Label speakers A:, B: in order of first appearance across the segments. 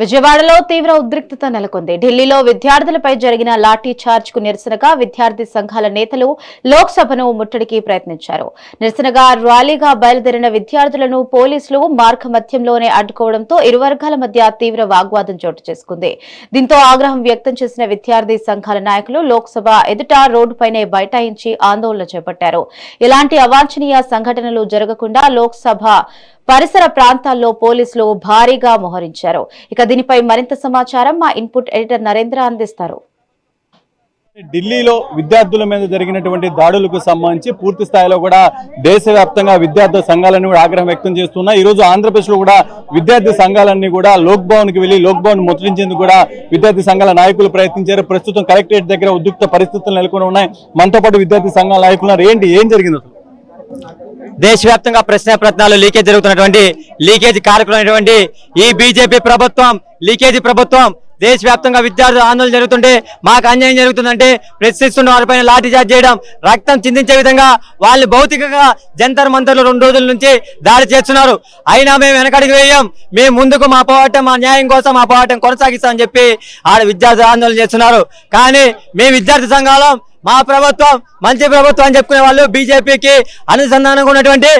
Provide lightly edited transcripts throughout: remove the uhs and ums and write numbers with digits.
A: విజయవాడలో తీవ్ర ఉద్రిక్తత నెలకొంది. ఢిల్లీలో విద్యార్థులపై జరిగిన లాఠీ చార్జ్ కు నిరసనగా విద్యార్థి సంఘాల నేతలు లోక్సభను ముట్టడికి ప్రయత్నించారు. నిరసనగా ర్యాలీగా బయలుదేరిన విద్యార్థులను పోలీసులు మార్గమధ్యంలోనే అడ్డుకోవడంతో ఇరు వర్గాల మధ్య తీవ్ర వాగ్వాదం చోటు చేసుకుంది. దీంతో ఆగ్రహం వ్యక్తం చేసిన విద్యార్థి సంఘాల నాయకులు లోక్సభ ఎదుట రోడ్డుపైనే బైఠాయించి ఆందోళన చేపట్టారు. ఇలాంటి అవాంఛనీయ సంఘటనలు జరగకుండా లోక్సభ పరిసర ప్రాంతాల్లో పోలీసులు భారీగా మోహరించారు. ఇక దీనిపై మరింత సమాచారం మా ఇన్పుట్ ఎడిటర్ నరేంద్ర అందిస్తారు.
B: ఢిల్లీలో విద్యార్థుల మీద జరిగినటువంటి దాడులకు సంబంధించి పూర్తి స్థాయిలో కూడా దేశవ్యాప్తంగా విద్యార్థి సంఘాలన్నీ కూడా ఆగ్రహం వ్యక్తం చేస్తున్నాయి. ఈ రోజు ఆంధ్రప్రదేశ్ లో కూడా విద్యార్థి సంఘాలన్నీ కూడా లోక్ భవన్ కి వెళ్లి లోక్ భవన్ ముట్టడించేందుకు కూడా విద్యార్థి సంఘాల నాయకులు ప్రయత్నించారు. ప్రస్తుతం కలెక్టరేట్ దగ్గర ఉద్రిక్త పరిస్థితులు నెలకొని ఉన్నాయి. మనతో పాటు విద్యార్థి సంఘాల నాయకులు ఏం జరిగింది?
C: దేశవ్యాప్తంగా ప్రశ్నాపత్రాలు లీకేజ్ జరుగుతున్నటువంటి లీకేజ్ కార్యక్రమం ఈ బీజేపీ ప్రభుత్వం లీకేజీ ప్రభుత్వం దేశవ్యాప్తంగా విద్యార్థులు ఆందోళన జరుగుతుంటే మాకు అన్యాయం జరుగుతుందంటే ప్రశ్నిస్తున్న వారిపైన లాఠీ చార్జ్ చేయడం, రక్తం చిందించే విధంగా వాళ్ళు భౌతికంగా జంతర్ మంతర్లు 2 రోజుల నుంచి దాడి చేస్తున్నారు. అయినా మేము వెనకడికి వేయం, మేము ముందుకు మా పోరాటం, మా న్యాయం కోసం మా పోరాటం కొనసాగిస్తామని చెప్పి ఆడ విద్యార్థులు ఆందోళన చేస్తున్నారు. కానీ మేము విద్యార్థి సంఘాలం మా ప్రభుత్వం మంచి ప్రభుత్వం అని చెప్పుకునే వాళ్ళు బీజేపీకి అనుసంధానంగా ఉన్నటువంటి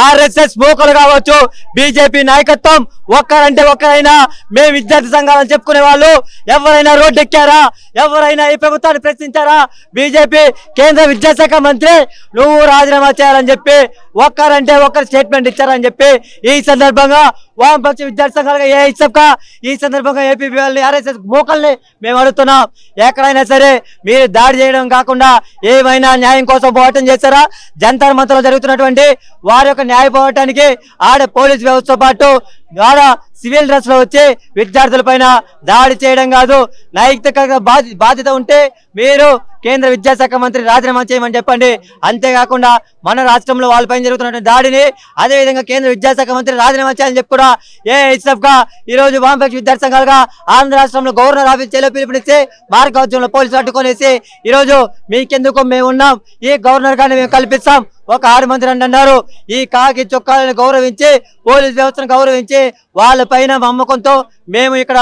C: ఆర్ఎస్ఎస్ మూకలు కావచ్చు, బీజేపీ నాయకత్వం ఒక్కరంటే ఒక్కరైనా మేము విద్యార్థి సంఘాలని చెప్పుకునే వాళ్ళు ఎవరైనా రోడ్డు ఎక్కారా? ఎవరైనా ఈ ప్రభుత్వాన్ని ప్రశ్నించారా? బీజేపీ కేంద్ర విద్యాశాఖ మంత్రి నువ్వు రాజీనామా చేయాలని చెప్పి ఒక్కరంటే ఒక్కరు స్టేట్మెంట్ ఇచ్చారని చెప్పి ఈ సందర్భంగా వామపక్ష విద్యార్థి సంఘాలుగా ఈ సందర్భంగా ఏపీ ఆర్ఎస్ఎస్ మూకల్ని మేము అడుగుతున్నాం. ఎక్కడైనా సరే మీరు దాడి చేయడం కాకుండా ఏమైనా న్యాయం కోసం పోరాటం చేస్తారా? జంతర్ మంతర్లో జరుగుతున్నటువంటి వారి యొక్క న్యాయ పోరాటానికి ఆడ పోలీస్ వ్యవస్థతో పాటు ఆడ సివిల్ డ్రెస్ లో వచ్చి విద్యార్థుల పైన దాడి చేయడం కాదు. నైతిక బాధ్యత ఉంటే మీరు కేంద్ర విద్యాశాఖ మంత్రి రాజీనామా చేయమని చెప్పండి. అంతేకాకుండా మన రాష్ట్రంలో వాళ్ళపైన జరుగుతున్నటువంటి దాడిని అదేవిధంగా కేంద్ర విద్యాశాఖ మంత్రి రాజీనామా చేయాలని చెప్పి కూడా ఏఐఎస్ఎఫ్ గా ఈ రోజు వామపక్ష విద్యార్థి సంఘాలుగా ఆంధ్ర రాష్ట్రంలో గవర్నర్ ఆఫీస్ చేలో పిలుపునిచ్చి మార్గోద్యమంలో పోలీసులు అడ్డుకొనేసి ఈ రోజు మీకెందుకు మేము ఉన్నాం, ఈ గవర్నర్ గారిని మేము కల్పిస్తాం, ఒక 6 మంది రండి అన్నారు. ఈ కాకి చొక్కాలను గౌరవించి పోలీస్ వ్యవస్థను గౌరవించి వాళ్ళ పైన నమ్మకంతో మేము ఇక్కడ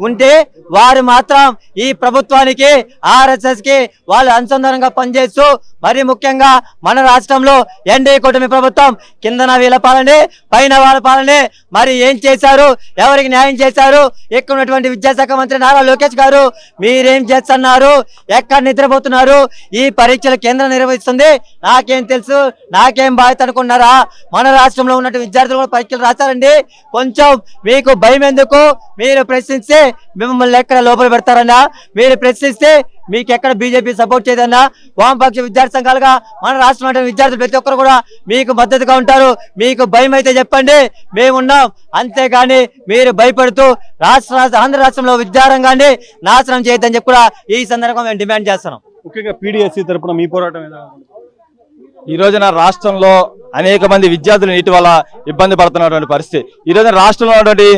C: ఉంటే వారు మాత్రం ఈ ప్రభుత్వానికి ఆర్ఎస్ఎస్ కి వాళ్ళు అనుసంధానంగా పనిచేస్తూ మరి ముఖ్యంగా మన రాష్ట్రంలో ఎన్డీఏ కూటమి ప్రభుత్వం కిందన వీళ్ళ పాలనే పైన వాళ్ళ పాలనే మరి ఏం చేశారు, ఎవరికి న్యాయం చేశారు? ఇక్కడ ఉన్నటువంటి విద్యాశాఖ మంత్రి నారా లోకేష్ గారు మీరేం చేస్తున్నారు? ఎక్కడ నిద్రపోతున్నారు? ఈ పరీక్షలు కేంద్రం నిర్వహిస్తుంది, నాకేం తెలుసు, నాకేం బాధ్యత అనుకున్నారా? మన రాష్ట్రంలో ఉన్నటువంటి విద్యార్థులు కూడా పరీక్షలు రాశారండి. కొంచెం మీకు భయం ఎందుకు? మీరు ప్రశ్నిస్తే మిమ్మల్ని ఎక్కడ లోపల పెడతారన్నా? మీరు ప్రశ్నిస్తే మీకు ఎక్కడ బీజేపీ సపోర్ట్ చేయదన్నా? వామపక్ష విద్యార్థి సంఘాలుగా మన రాష్ట్రంలో విద్యార్థులు ప్రతి ఒక్కరు కూడా మీకు మద్దతుగా ఉంటారు. మీకు భయం అయితే చెప్పండి, మేమున్నాం. అంతేగాని మీరు భయపడుతూ ఆంధ్ర రాష్ట్రంలో విద్యారంగాన్ని నాశనం చేయొద్దని చెప్పి కూడా ఈ సందర్భంగా మేము డిమాండ్ చేస్తున్నాం.
B: ముఖ్యంగా పీడీఎస్సీ తరపున మీ పోరాటం
D: ఈ రోజున రాష్ట్రంలో అనేక మంది విద్యార్థులు నీటి వల్ల ఇబ్బంది పడుతున్నటువంటి పరిస్థితి. ఈ రోజున రాష్ట్రంలో ఉన్నటువంటి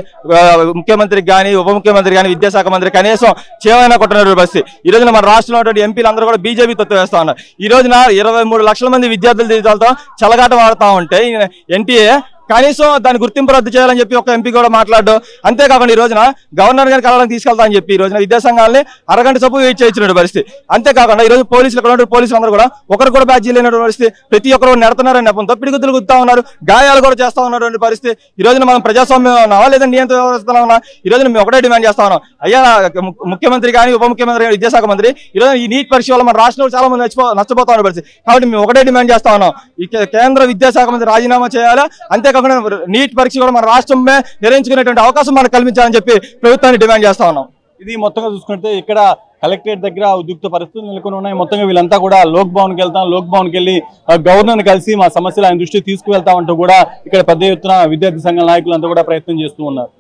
D: ముఖ్యమంత్రికి కానీ ఉప ముఖ్యమంత్రి కానీ విద్యాశాఖ మంత్రి కనీసం చేయమైనా కొట్టినటువంటి పరిస్థితి. ఈ రోజున మన రాష్ట్రంలో ఉన్నటువంటి ఎంపీలు అందరూ కూడా బీజేపీ తత్వం వేస్తా ఉన్నారు. ఈ రోజున 23 లక్షల మంది విద్యార్థుల జీవితాలతో చెలగాట వాడుతూ ఉంటే ఎన్టీఏ కనీసం దాన్ని గుర్తింపు రద్దు చేయాలని చెప్పి ఒక ఎంపీ కూడా మాట్లాడు. అంతేకాకుండా ఈ రోజున గవర్నర్ గారి కళలను తీసుకెళ్తా అని చెప్పి ఈ రోజున విద్యాసంఘాలని అరగంట సభ వెయిట్ చేయించిన పరిస్థితి. అంతేకాకుండా ఈ రోజు పోలీసులు అందరూ కూడా ఒకరు కూడా బ్యాచ్ లేనటువంటి పరిస్థితి. ప్రతి ఒక్కరు నెడుతున్నారని నెపంతో పిడిగుద్దులు గుద్దుతా ఉన్నారు, గాయాలు కూడా చేస్తా ఉన్నటువంటి పరిస్థితి. ఈ రోజున మనం ప్రజాస్వామ్యం ఉన్నావా లేదా నియంత్రణ వ్యవస్థలో ఉన్నా? ఈ రోజున మేము ఒకటే డిమాండ్ చేస్తా ఉన్నాం, అయ్యా ముఖ్యమంత్రి కానీ ఉప ముఖ్యమంత్రి కానీ విద్యాశాఖ మంత్రి, ఈ రోజు ఈ నీట్ పరీక్ష వల్ల మన రాష్ట్రంలో చాలా మంది నష్టపోతా ఉన్న పరిస్థితి. కాబట్టి మేము ఒకటే డిమాండ్ చేస్తా ఉన్నాం, ఈ కేంద్ర విద్యాశాఖ మంత్రి రాజీనామా చేయాలా, అంతేకాకుండా నీట్ పరీక్ష కూడా మన రాష్ట్రమే నిర్వహించుకునేటువంటి అవకాశం మనకు కల్పించాలని చెప్పి ప్రభుత్వాన్ని డిమాండ్ చేస్తా ఉన్నాం.
B: ఇది మొత్తంగా చూసుకుంటే ఇక్కడ కలెక్టరేట్ దగ్గర ఉద్రిక్త పరిస్థితులు నెలకొని ఉన్నాయి. మొత్తంగా వీళ్ళంతా కూడా లోక్ భవన్కి వెళ్తాం, లోక్ భవన్కి వెళ్ళి గవర్నర్ కలిసి మా సమస్యలు ఆయన దృష్టికి తీసుకువెళ్తామంటూ కూడా ఇక్కడ పెద్ద ఎత్తున విద్యార్థి సంఘాల నాయకులంతా కూడా ప్రయత్నం చేస్తూ ఉన్నారు.